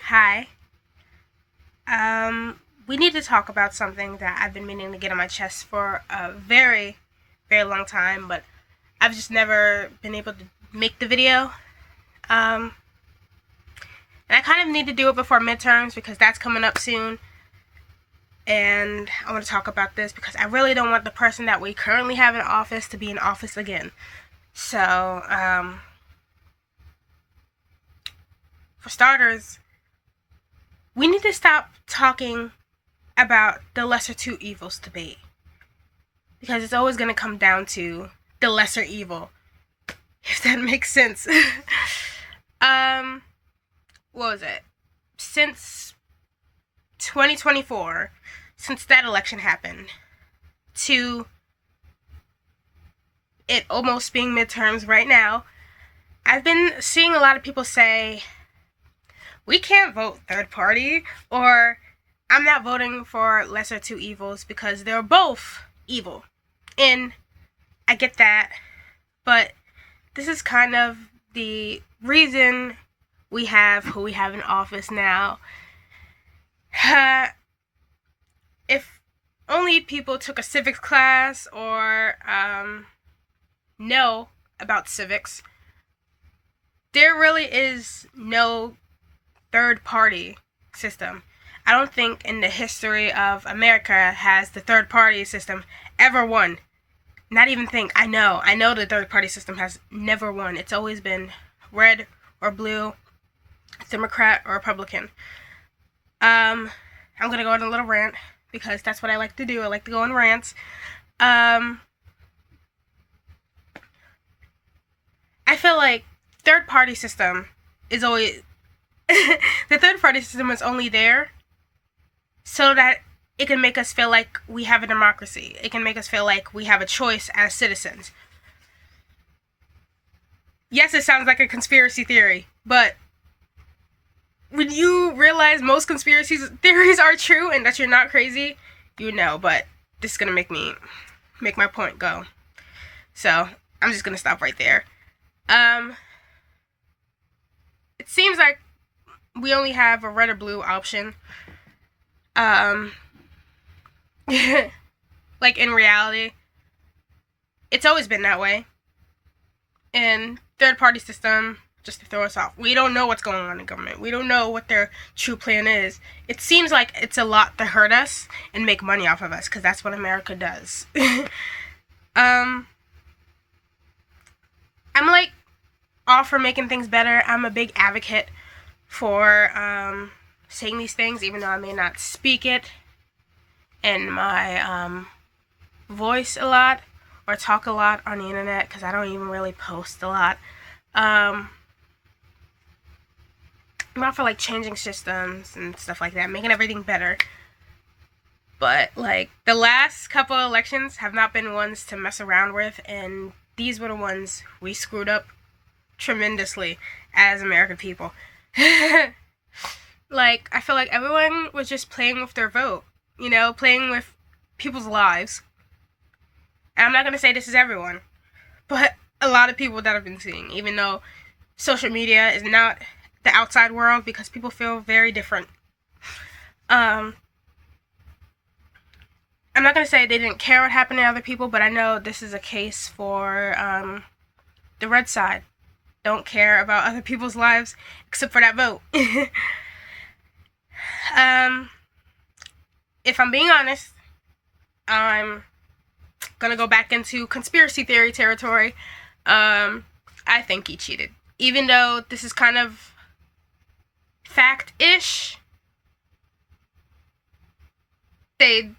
Hi. We need to talk about something that I've been meaning to get on my chest for a very, very long time, but I've just never been able to make the video. Um, and I kind of need to do it before midterms because that's coming up soon. And I want to talk about this because I really don't want the person that we currently have in office to be in office again. So, for starters, we need to stop talking about the lesser two evils debate because it's always going to come down to the lesser evil, if that makes sense. um what was it, since 2024, since that election happened to it almost being midterms right now, I've been seeing a lot of people say we can't vote third party, or I'm not voting for lesser two evils because they're both evil. And I get that, but this is kind of the reason we have who we have in office now. If only people took a civics class or know about civics, there really is no third party system. I don't think in the history of America has the third party system ever won. Not even think. I know the third party system has never won. It's always been red or blue, Democrat or Republican. I'm gonna go on a little rant because that's what I like to do. I like to go on rants. I feel like third party system is always the third party system is only there so that it can make us feel like we have a democracy. It can make us feel like we have a choice as citizens. Yes, it sounds like a conspiracy theory, but when you realize most conspiracy theories are true and that you're not crazy, you know, but this is going to make my point go. So, I'm just going to stop right there. It seems like we only have a red or blue option. Like in reality, it's always been that way. And third party system, just to throw us off, we don't know what's going on in government. We don't know what their true plan is. It seems like it's a lot to hurt us and make money off of us, because that's what America does. I'm like all for making things better. I'm a big advocate for saying these things, even though I may not speak it in my voice a lot or talk a lot on the internet, because I don't even really post a lot. I'm not for like changing systems and stuff like that, making everything better. But like the last couple of elections have not been ones to mess around with, and these were the ones we screwed up tremendously as American people. Like, I feel like everyone was just playing with their vote, playing with people's lives. And I'm not going to say this is everyone, but a lot of people that I've been seeing, even though social media is not the outside world, because people feel very different. I'm not going to say they didn't care what happened to other people, but I know this is a case for the red side. Don't care about other people's lives except for that vote. If I'm being honest, I'm gonna go back into conspiracy theory territory. I think he cheated, even though this is kind of fact-ish. I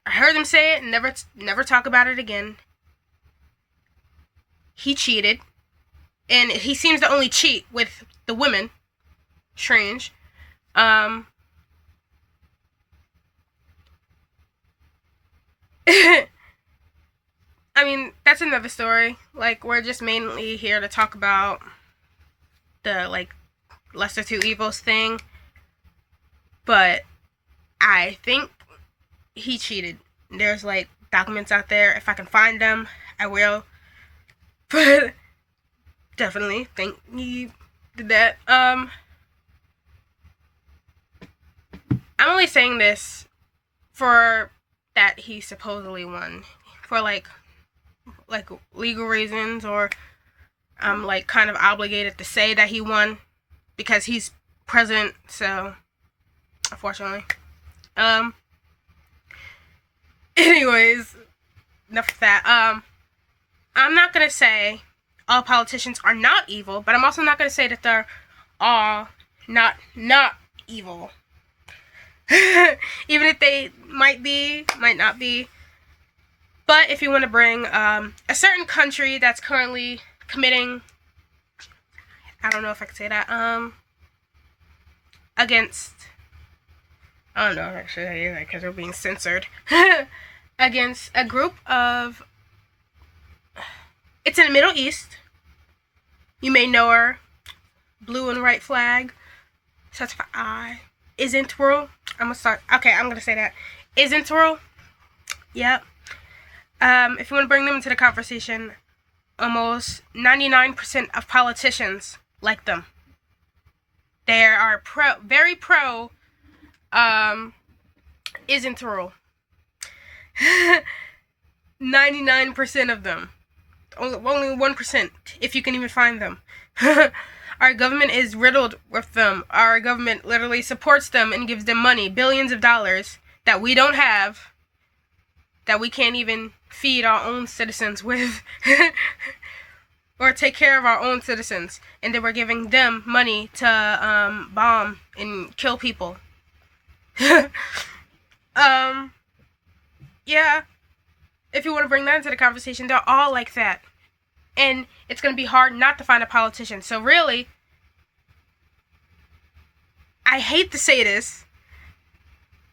heard them say it and never talk about it again. He cheated, and he seems to only cheat with the women. Strange. I mean, that's another story. Like, we're just mainly here to talk about the, like, lesser two evils thing. But I think he cheated. There's, like, documents out there. If I can find them, I will. But definitely think he did that. I'm only saying this for that he supposedly won, for like legal reasons, or I'm like kind of obligated to say that he won because he's president. So unfortunately, anyways, enough of that. I'm not gonna say all politicians are not evil, but I'm also not gonna say that they're all not evil. Even if they might be, might not be. But if you want to bring a certain country that's currently committing, I don't know if I can say that, against, I don't know if I should say that because we're being censored, against a group of, it's in the Middle East. You may know her, blue and white flag, such for I, isn't rule. I'm gonna say that. Isn't rule. Yep. If you want to bring them into the conversation, almost 99% of politicians like them. They are very pro, isn't rule. 99% of them. Only 1%, if you can even find them. Our government is riddled with them. Our government literally supports them and gives them money, billions of dollars, that we don't have, that we can't even feed our own citizens with, or take care of our own citizens, and then we're giving them money to bomb and kill people. Yeah, if you want to bring that into the conversation, they're all like that. And it's going to be hard not to find a politician. So really, I hate to say this,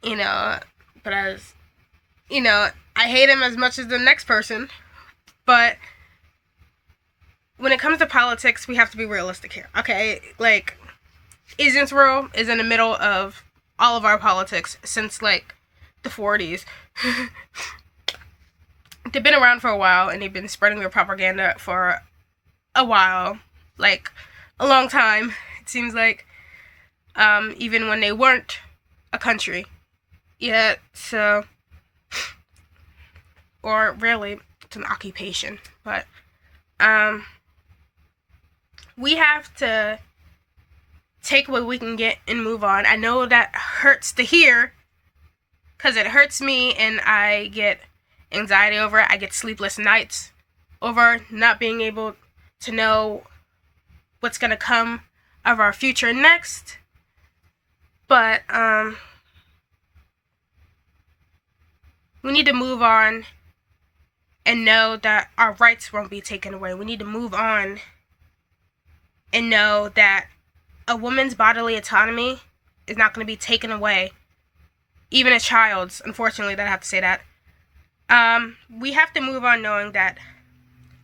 but I hate him as much as the next person. But when it comes to politics, we have to be realistic here, okay? Like, Israel is in the middle of all of our politics since, like, the 40s. They've been around for a while, and they've been spreading their propaganda for a while, like a long time, it seems like, even when they weren't a country yet, so, or really, it's an occupation, but, we have to take what we can get and move on. I know that hurts to hear, because it hurts me, and I get anxiety over it. I get sleepless nights over not being able to know what's going to come of our future next. But we need to move on and know that our rights won't be taken away. We need to move on and know that a woman's bodily autonomy is not going to be taken away. Even a child's, unfortunately, that I have to say that. We have to move on knowing that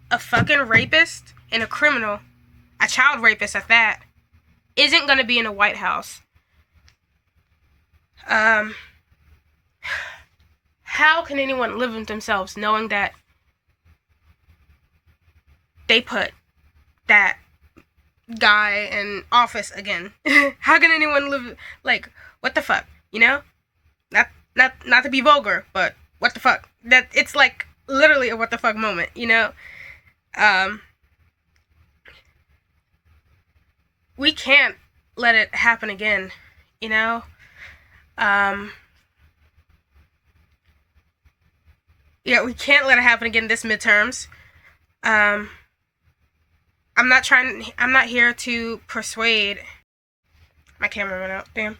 a fucking rapist and a criminal, a child rapist at that, isn't going to be in the White House. How can anyone live with themselves knowing that they put that guy in office again? How can anyone live, like, what the fuck, Not to be vulgar, but what the fuck? That it's like literally a what the fuck moment, We can't let it happen again, Yeah, we can't let it happen again this midterms. I'm not here to persuade. My camera went out, damn.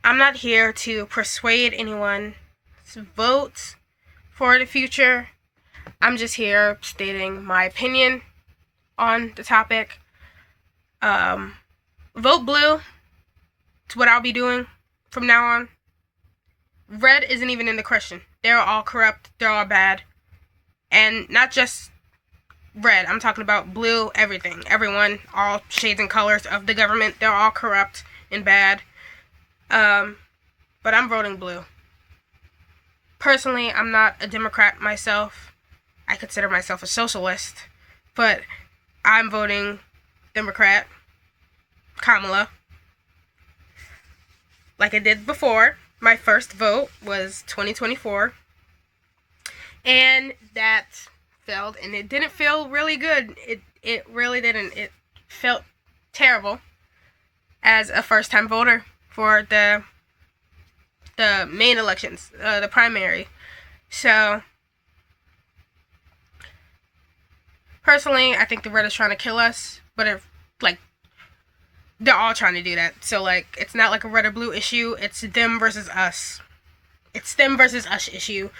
I'm not here to persuade anyone to vote for the future. I'm just here stating my opinion on the topic. Vote blue. It's what I'll be doing from now on. Red isn't even in the question. They're all corrupt. They're all bad. And not just red. I'm talking about blue, everything. Everyone, all shades and colors of the government. They're all corrupt and bad. But I'm voting blue. Personally, I'm not a Democrat myself. I consider myself a socialist. But I'm voting Democrat. Kamala. Like I did before. my first vote was 2024, and that failed, and it didn't feel really good. It really didn't. It felt terrible as a first-time voter for the main elections, the primary. So, personally, I think the red is trying to kill us, but if, like, they're all trying to do that. So, like, it's not like a red or blue issue. It's them versus us. It's them versus us issue.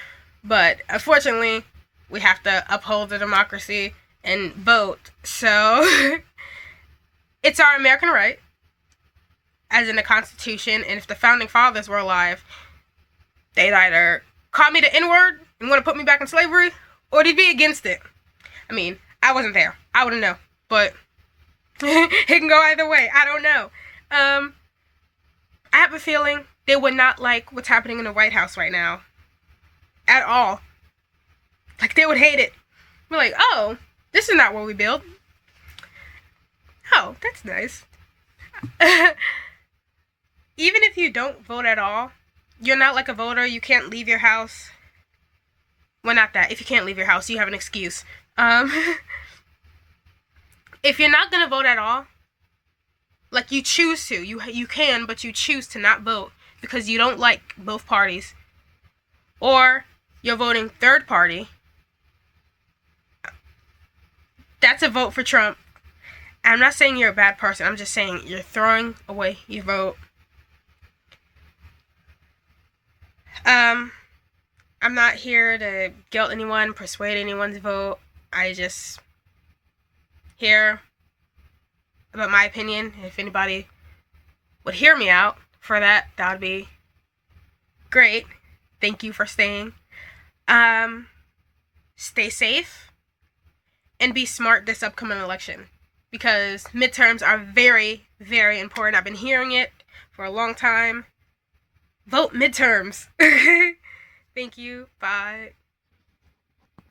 But, unfortunately, we have to uphold the democracy and vote. So, it's our American right, as in the Constitution. And if the Founding Fathers were alive, they'd either call me the N-word and want to put me back in slavery, or they'd be against it. I mean, I wasn't there. I wouldn't know. But it can go either way. I don't know. I have a feeling they would not like what's happening in the White House right now. At all. Like, they would hate it. We're like, oh, this is not what we built. Oh, that's nice. Even if you don't vote at all, you're not like a voter. You can't leave your house. Well, not that. If you can't leave your house, you have an excuse. If you're not gonna vote at all, like, you choose to, you can, but you choose to not vote because you don't like both parties, or you're voting third party, that's a vote for Trump. I'm not saying you're a bad person. I'm just saying you're throwing away your vote. I'm not here to guilt anyone, persuade anyone's vote. I just here about my opinion. If anybody would hear me out for that, that would be great. Thank you for staying. Stay safe and be smart this upcoming election, because midterms are very, very important. I've been hearing it for a long time. Vote midterms. Thank you. Bye.